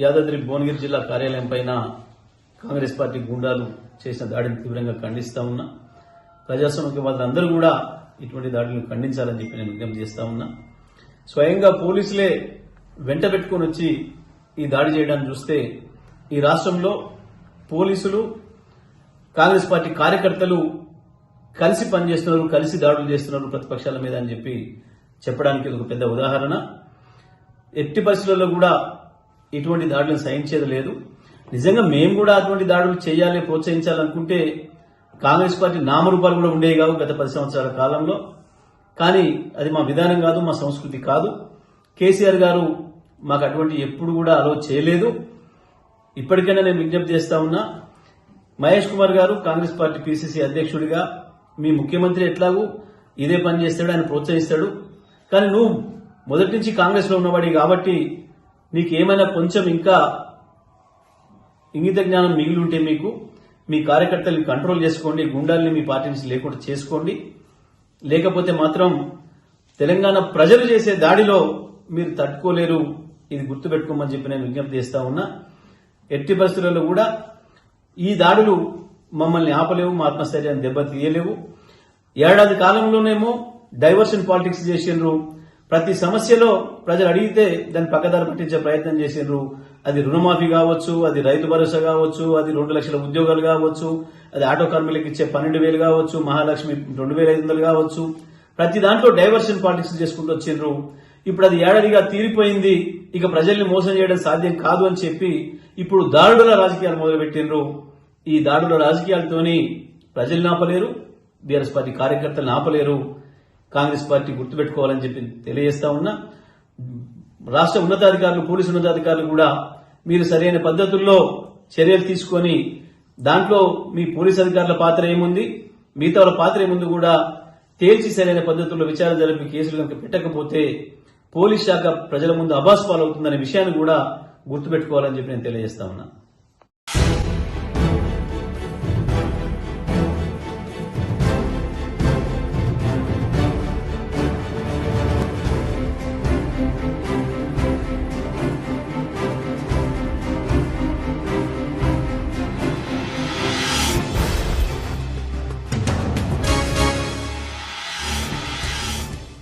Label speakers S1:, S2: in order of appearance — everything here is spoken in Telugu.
S1: యాదాద్రి భువనగిరి జిల్లా కార్యాలయం పైన కాంగ్రెస్ పార్టీ గుండాలు చేసిన దాడిని తీవ్రంగా ఖండిస్తా ఉన్నా. ప్రజాస్వామ్యవాదులందరూ కూడా ఇటువంటి దాడులను ఖండించాలని చెప్పి నేను విజ్ఞప్తి చేస్తా ఉన్నా. స్వయంగా పోలీసులే వెంట పెట్టుకుని వచ్చి ఈ దాడి చేయడాన్ని చూస్తే ఈ రాష్ట్రంలో పోలీసులు కాంగ్రెస్ పార్టీ కార్యకర్తలు కలిసి పనిచేస్తున్నారు, కలిసి దాడులు చేస్తున్నారు ప్రతిపక్షాల మీద అని చెప్పి చెప్పడానికి ఇది ఒక పెద్ద ఉదాహరణ. ఎట్టి పరిస్థితుల్లో కూడా ఇటువంటి దాడులను సహించేది లేదు. నిజంగా మేము కూడా అటువంటి దాడులు చేయాలి, ప్రోత్సహించాలనుకుంటే కాంగ్రెస్ పార్టీ నామరూపాలు కూడా ఉండేవి కావు గత 10 సంవత్సరాల కాలంలో. కానీ అది మా విధానం కాదు, మా సంస్కృతి కాదు. కేసీఆర్ గారు మాకు అటువంటి ఎప్పుడు కూడా అలో చేయలేదు. ఇప్పటికైనా నేను విజ్ఞప్తి చేస్తా ఉన్నా, మహేష్ కుమార్ గారు కాంగ్రెస్ పార్టీ పిసిసి అధ్యక్షుడిగా మీ ముఖ్యమంత్రి ఎట్లాగూ ఇదే పని చేస్తాడు, ఆయన ప్రోత్సహిస్తాడు. కానీ నువ్వు మొదటి నుంచి కాంగ్రెస్ లో ఉన్నవాడి కాబట్టి నీకేమైనా కొంచెం ఇంకా ఇంగిత జ్ఞానం మిగిలి ఉంటే మీకు మీ కార్యకర్తల్ని కంట్రోల్ చేసుకోండి, గుండాల్ని మీ పార్టీ నుంచి లేకుండా చేసుకోండి. లేకపోతే మాత్రం తెలంగాణ ప్రజలు చేసే దాడిలో మీరు తట్టుకోలేరు. ఇది గుర్తుపెట్టుకోమని చెప్పి నేను విజ్ఞప్తి చేస్తా ఉన్నా. ఎట్టి పరిస్థితులలో కూడా ఈ దాడులు మమ్మల్ని ఆపలేవు, మా ఆత్మస్థైర్యాన్ని దెబ్బతీయలేవు. ఏడాది కాలంలోనేమో డైవర్షన్ పాలిటిక్స్ చేసిండ్రు. ప్రతి సమస్యలో ప్రజలు అడిగితే దాన్ని పక్కదారి పట్టించే ప్రయత్నం చేసిండ్రు. అది రుణమాఫీ కావచ్చు, అది రైతు భరోసా కావచ్చు, అది 2 లక్షల ఉద్యోగాలు కావచ్చు, అది ఆటో కార్మికులకు ఇచ్చే 12,000 కావచ్చు, మహాలక్ష్మి 2,500 కావచ్చు. ప్రతి దాంట్లో డైవర్షన్ పాలిటిక్స్ చేసుకుంటూ వచ్చిండ్రు. ఇప్పుడు అది ఏడాదిగా తీరిపోయింది, ఇక ప్రజల్ని మోసం చేయడం సాధ్యం కాదు అని చెప్పి ఇప్పుడు దాడుల రాజకీయాలు మొదలుపెట్టిండ్రు. ఈ దాడుల రాజకీయాలతోని ప్రజల్ని ఆపలేరు, బీఆర్ఎస్ పార్టీ కార్యకర్తలను ఆపలేరు. కాంగ్రెస్ పార్టీ గుర్తుపెట్టుకోవాలని చెప్పి తెలియజేస్తా ఉన్నా. రాష్ట్ర ఉన్నతాధికారులు, పోలీసు ఉన్నతాధికారులు కూడా మీరు సరైన పద్ధతుల్లో చర్యలు తీసుకొని దాంట్లో మీ పోలీసు అధికారుల పాత్ర ఏముంది, మిగతా వాళ్ళ పాత్ర ఏముంది కూడా తేల్చి సరైన పద్ధతుల్లో విచారణ జరిపి కేసులు కనుక పెట్టకపోతే పోలీస్ శాఖ ప్రజల ముందు అబాస్ పాలవుతుందనే విషయాన్ని కూడా గుర్తుపెట్టుకోవాలని చెప్పి నేను తెలియజేస్తా ఉన్నా.